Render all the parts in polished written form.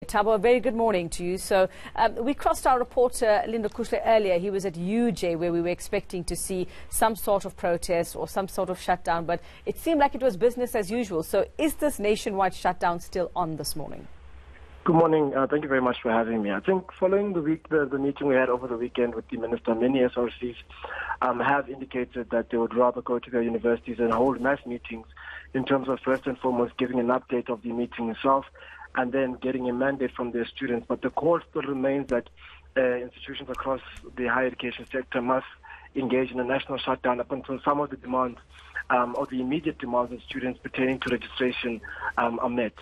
Thabo, a very good morning to you. So we crossed our reporter Linda Kushler earlier. He was at UJ where we were expecting to see some sort of protest or some sort of shutdown, but it seemed like it was business as usual. So is this nationwide shutdown still on this morning? Good morning. Thank you very much for having me. I think following the meeting we had over the weekend with the minister, many SRCs have indicated that they would rather go to their universities and hold mass meetings in terms of first and foremost giving an update of the meeting itself and then getting a mandate from their students. But the call still remains that institutions across the higher education sector must engage in a national shutdown up until some of the demands or the immediate demands of students pertaining to registration are met.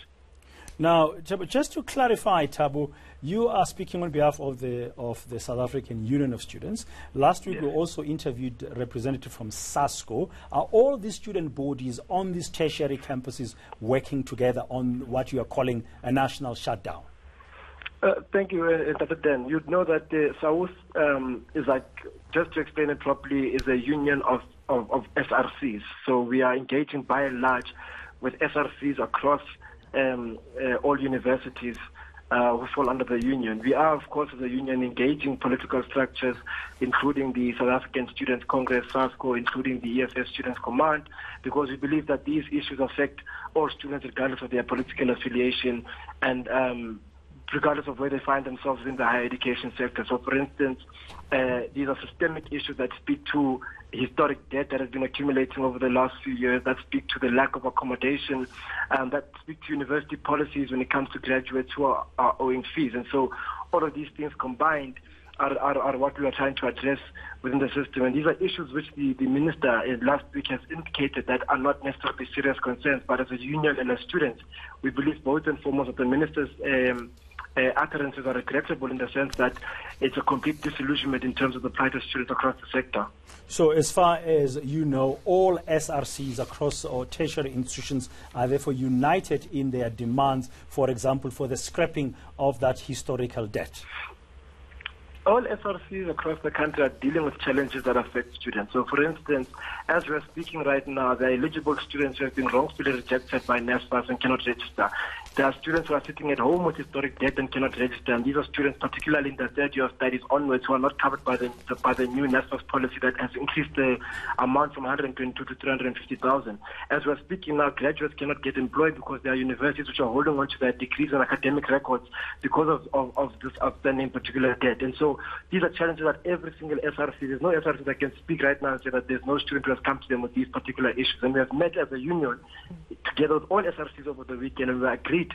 Now, just to clarify, Thabo, you are speaking on behalf of the South African Union of Students. Last week, Yes. We also interviewed a representative from SASCO. Are all these student bodies on these tertiary campuses working together on what you are calling a national shutdown? Thank you, Dr. Den. You'd know that the South is like, just to explain it properly, is a union of SRCs. So we are engaging by and large with SRCs across all universities who fall under the union. We are, of course, as a union, engaging political structures, including the South African Students' Congress, SASCO, including the EFF Students' Command, because we believe that these issues affect all students regardless of their political affiliation and regardless of where they find themselves in the higher education sector. So, for instance, these are systemic issues that speak to historic debt that has been accumulating over the last few years, that speak to the lack of accommodation, that speak to university policies when it comes to graduates who are owing fees. And so all of these things combined are what we are trying to address within the system. And these are issues which the minister last week has indicated that are not necessarily serious concerns, but as a union and as students, we believe both and foremost that the minister's utterances are regrettable in the sense that it's a complete disillusionment in terms of the plight of students across the sector. So as far as you know, all SRCs across our tertiary institutions are therefore united in their demands, for example, for the scrapping of that historical debt. All SRCs across the country are dealing with challenges that affect students. So, for instance, as we're speaking right now, there are eligible students who have been wrongfully rejected by NSFAS and cannot register. There are students who are sitting at home with historic debt and cannot register. And these are students, particularly in the third year of studies onwards, who are not covered by the new NSFAS policy that has increased the amount from 122 to 350,000. As we're speaking now, graduates cannot get employed because there are universities which are holding on to their degrees and academic records because of this outstanding particular debt. And so these are challenges that every single SRC, there's no SRC that can speak right now and say that there's no student who has come to them with these particular issues. And we have met as a union together with all SRCs over the weekend, and we agreed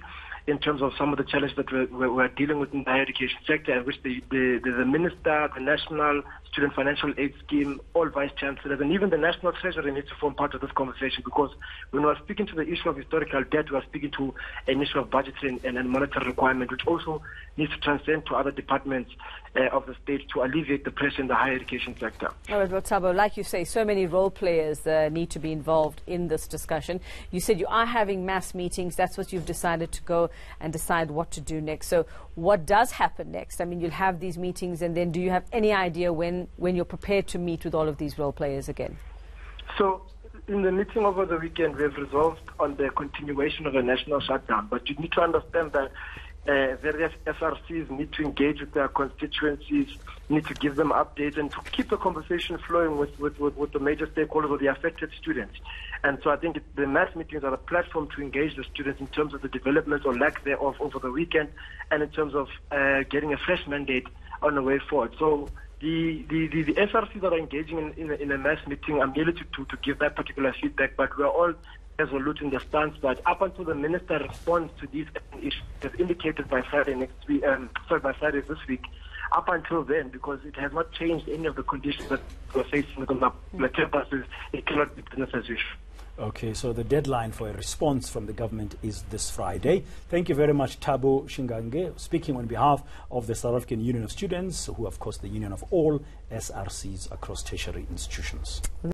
in terms of some of the challenges that we're dealing with in the higher education sector, in which the minister, the National Student Financial Aid Scheme, all vice chancellors, and even the National Treasury needs to form part of this conversation, because when we're speaking to the issue of historical debt, we're speaking to an issue of budgetary and monetary requirement, which also needs to transcend to other departments of the state to alleviate the pressure in the higher education sector. All right, well, Thabo, like you say, so many role players need to be involved in this discussion. You said you are having mass meetings. That's what you've decided to go and decide what to do next. So what does happen next? I mean, you'll have these meetings, and then do you have any idea when you're prepared to meet with all of these role players again? So in the meeting over the weekend, we have resolved on the continuation of a national shutdown. But you need to understand that various SRCs need to engage with their constituencies, need to give them updates, and to keep the conversation flowing with the major stakeholders or the affected students. And so I think the mass meetings are a platform to engage the students in terms of the development or lack thereof over the weekend, and in terms of getting a fresh mandate on the way forward. So the SRCs that are engaging in a mass meeting are merely to give that particular feedback, but we are all resolute in the stance that up until the minister responds to these issues, as indicated by Friday by Friday this week, up until then, because it has not changed any of the conditions that we're facing within the campuses, it cannot be business as usual. Okay, so the deadline for a response from the government is this Friday. Thank you very much, Thabo Shingange, speaking on behalf of the South African Union of Students, who, of course, the union of all SRCs across tertiary institutions.